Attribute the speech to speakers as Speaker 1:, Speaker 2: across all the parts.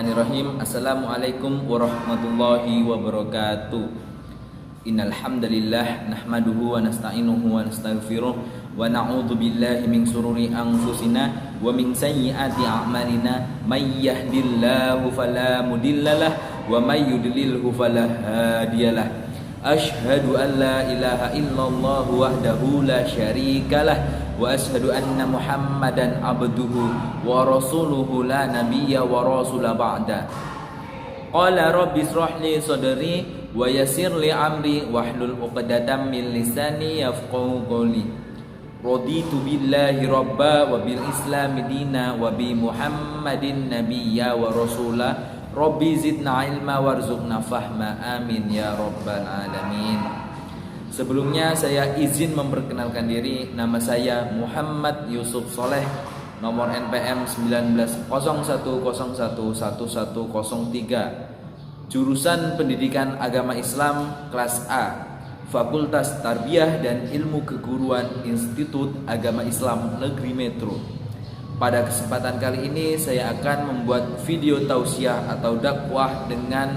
Speaker 1: Bismillahirrahmanirrahim. Assalamualaikum warahmatullahi wabarakatuh. Innal hamdalillah nahmaduhu wa nasta'inuhu wa nastaghfiruh wa na'udzu billahi min shururi anfusina wa min sayyiati a'malina may yahdihillahu fala mudhillalah wa may yudlilhu fala hadiyalah. Asyhadu an la ilaha illallah wahdahu la syarikalah wa ashhadu anna Muhammadan abduhu wa rasuluhu la nabiyya wa rasula ba'da. Qala rabbi ishrah li sadri wa yassir li amri wahlul 'uqdatam min lisani yafqahu qawli. Raditu billahi rabba wa bil islami dina wa bi Muhammadin nabiyya wa rasula. Rabbi zidna ilma warzuqna fahma, amin ya rabbal alamin. Sebelumnya saya izin memperkenalkan diri. Nama saya Muhammad Yusuf Soleh, nomor NPM 1901011103, jurusan Pendidikan Agama Islam kelas A, Fakultas Tarbiyah dan Ilmu Keguruan Institut Agama Islam Negeri Metro. Pada kesempatan kali ini saya akan membuat video tausiah atau dakwah dengan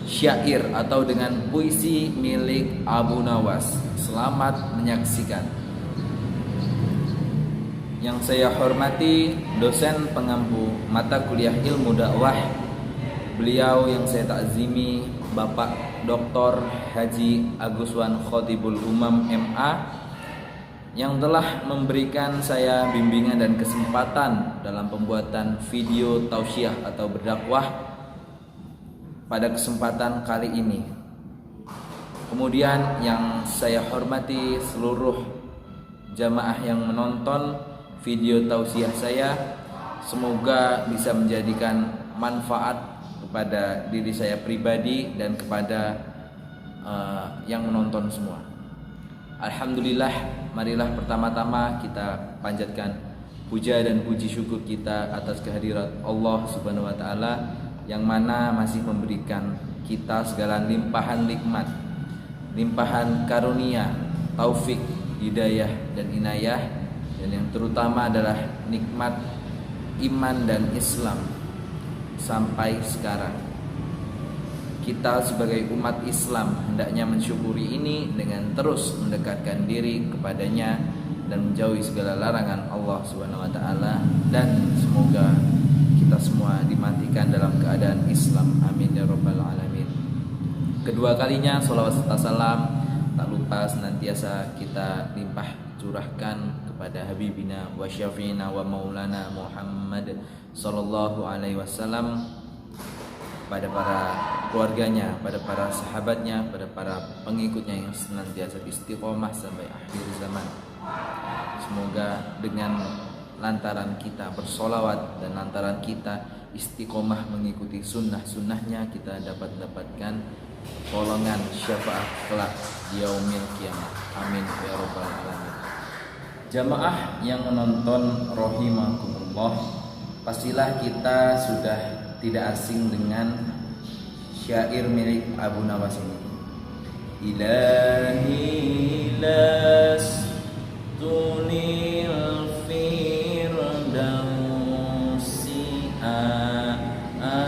Speaker 1: syair atau dengan puisi milik Abu Nawas. Selamat menyaksikan. Yang saya hormati dosen pengampu mata kuliah ilmu dakwah, beliau yang saya takzimi Bapak Dr. Haji Aguswan Khotibul Umam MA, yang telah memberikan saya bimbingan dan kesempatan dalam pembuatan video tausiah atau berdakwah pada kesempatan kali ini. Kemudian yang saya hormati seluruh jamaah yang menonton video tausiah saya, semoga bisa menjadikan manfaat kepada diri saya pribadi dan kepada yang menonton semua. Alhamdulillah, marilah pertama-tama kita panjatkan puja dan puji syukur kita atas kehadirat Allah Subhanahu wa taala yang mana masih memberikan kita segala limpahan nikmat, limpahan karunia, taufik, hidayah dan inayah, dan yang terutama adalah nikmat iman dan Islam sampai sekarang. Kita sebagai umat Islam hendaknya mensyukuri ini dengan terus mendekatkan diri kepadanya dan menjauhi segala larangan Allah Subhanahu wa taala, dan semoga kita semua dimatikan dalam keadaan Islam, amin ya rabbal alamin. Kedua kalinya sholawat serta salam tak lupa senantiasa kita limpah curahkan kepada Habibina wa syafi'ina wa maulana Muhammad sallallahu alaihi wasallam, pada para keluarganya, pada para sahabatnya, pada para pengikutnya yang senantiasa istiqomah sampai akhir zaman. Semoga dengan lantaran kita bersolawat dan lantaran kita istiqomah mengikuti sunnah-sunnahnya, kita dapat mendapatkan golongan syafaat kelak di yaumil kiamat, amin ya rabbal alamin. Jamaah yang menonton rahimakumullah, pastilah kita sudah tidak asing dengan syair milik Abu Nawas ini. Ilahi lastunil firdausi akhla,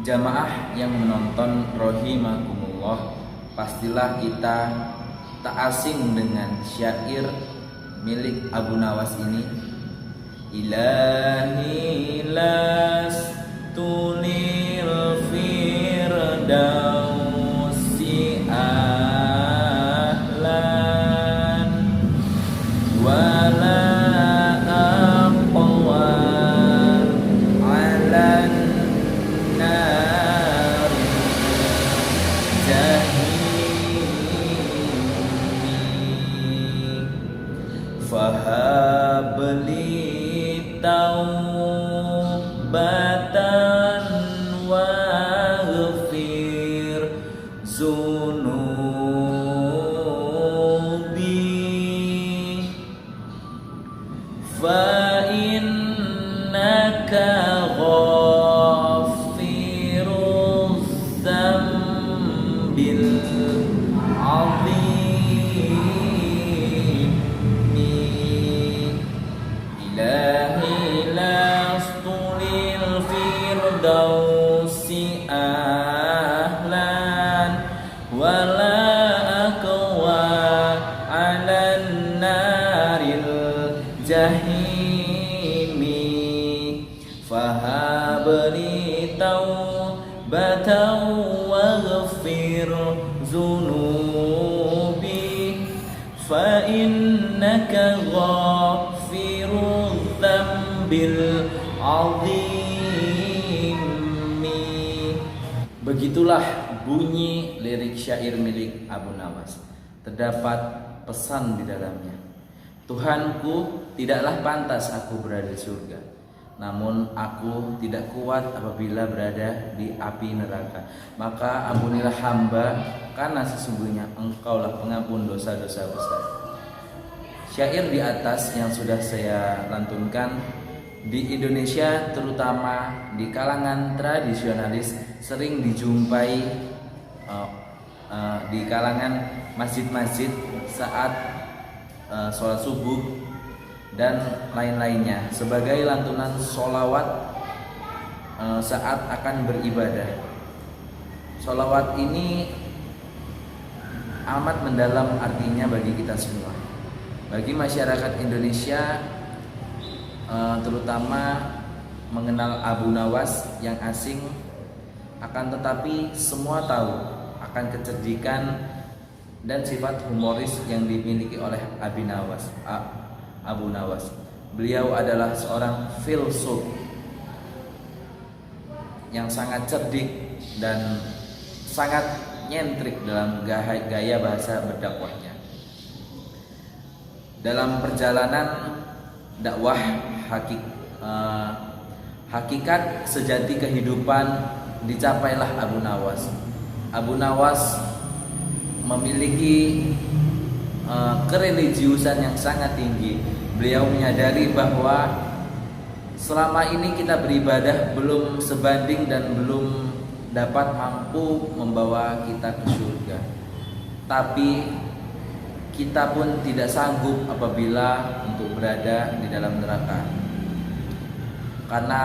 Speaker 1: Jamaah yang menonton rahimakumullah, pastilah kita tak asing dengan syair milik Abu Nawas ini. Ilahi lastunil firdausi ahlan wala aqwa alan nar jahimi fahabli taubat zunubi fa innaka ghafiruz dzambil azim ilahi lastu lil firdausi ahlan wala aqwa 'alan naril jahimi fahabli taubatan waghfir zunubi fa innaka ghafirudz dzambil azimi. Begitulah bunyi lirik syair milik Abu Nawas. Terdapat pesan di dalamnya. Tuhanku, tidaklah pantas aku berada di surga, namun aku tidak kuat apabila berada di api neraka. Maka ampunilah hamba, karena sesungguhnya Engkaulah pengampun dosa-dosa besar. Syair di atas yang sudah saya lantunkan di Indonesia, terutama di kalangan tradisionalis, sering dijumpai di kalangan masjid-masjid saat sholat subuh dan lain-lainnya sebagai lantunan sholawat saat akan beribadah. Sholawat ini amat mendalam artinya bagi kita semua, bagi masyarakat Indonesia, terutama mengenal Abu Nawas yang asing, akan tetapi semua tahu akan kecerdikan dan sifat humoris yang dimiliki oleh Abu Nawas. Beliau adalah seorang filsuf yang sangat cerdik dan sangat nyentrik dalam gaya bahasa berdakwahnya. Dalam perjalanan dakwah hakikat sejati kehidupan dicapailah Abu Nawas. Abu Nawas memiliki kereligiusan yang sangat tinggi. Beliau menyadari bahwa selama ini kita beribadah belum sebanding dan belum dapat mampu membawa kita ke surga. Tapi kita pun tidak sanggup apabila untuk berada di dalam neraka. Karena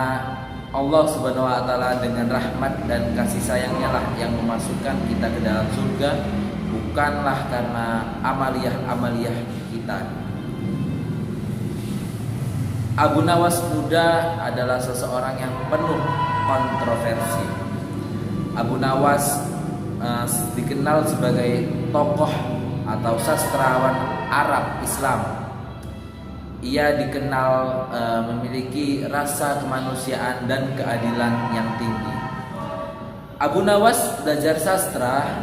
Speaker 1: Allah Subhanahu wa taala dengan rahmat dan kasih sayangnya lah yang memasukkan kita ke dalam surga, bukanlah karena amaliyah kita. Abu Nawas muda adalah seseorang yang penuh kontroversi. Abu Nawas dikenal sebagai tokoh atau sastrawan Arab Islam. Ia dikenal memiliki rasa kemanusiaan dan keadilan yang tinggi. Abu Nawas belajar sastra,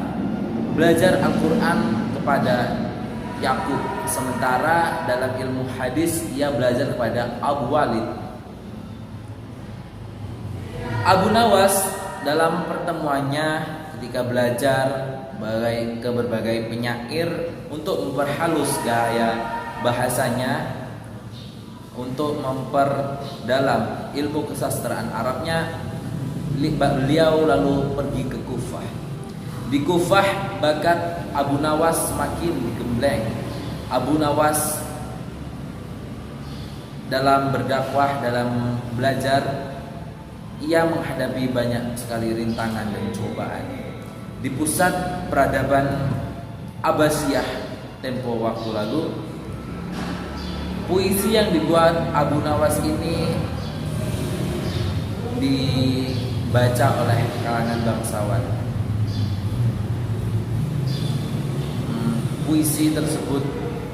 Speaker 1: belajar Al-Quran kepada Yakub, sementara dalam ilmu hadis ia belajar kepada Abu Walid. Abu Nawas dalam pertemuannya ketika belajar ke berbagai penyair untuk memperhalus gaya bahasanya, untuk memperdalam ilmu kesastraan Arabnya, beliau lalu pergi ke Kufah. Di Kufah bakat Abu Nawas semakin digembleng. Abu Nawas dalam berdakwah, dalam belajar, ia menghadapi banyak sekali rintangan dan cobaan. Di pusat peradaban Abbasiyah tempo waktu lalu, puisi yang dibuat Abu Nawas ini dibaca oleh kalangan bangsawan. Puisi tersebut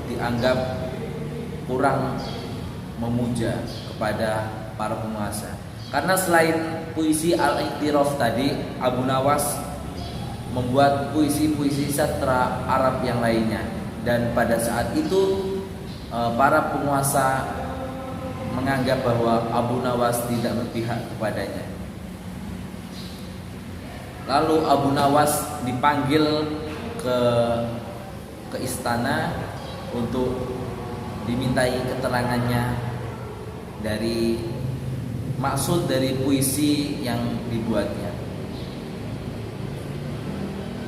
Speaker 1: dianggap kurang memuja kepada para penguasa. Karena selain puisi Al-Iqtiraf tadi, Abu Nawas membuat puisi-puisi sastra Arab yang lainnya. Dan pada saat itu para penguasa menganggap bahwa Abu Nawas tidak berpihak kepadanya. Lalu Abu Nawas dipanggil ke istana untuk dimintai keterangannya dari maksud dari puisi yang dibuatnya.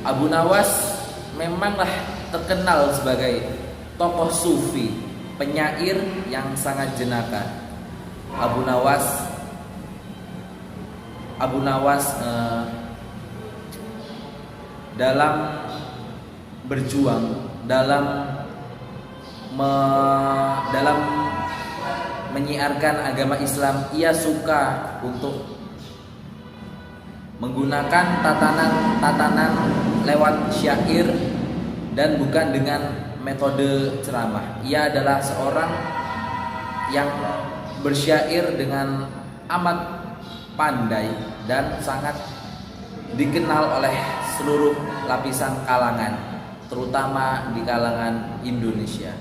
Speaker 1: Abu Nawas memanglah terkenal sebagai tokoh sufi, penyair yang sangat jenaka. Abu Nawas dalam berjuang, dalam menyiarkan agama Islam, ia suka untuk menggunakan tatanan lewat syair dan bukan dengan metode ceramah. Ia adalah seorang yang bersyair dengan amat pandai dan sangat dikenal oleh seluruh lapisan kalangan, terutama di kalangan Indonesia.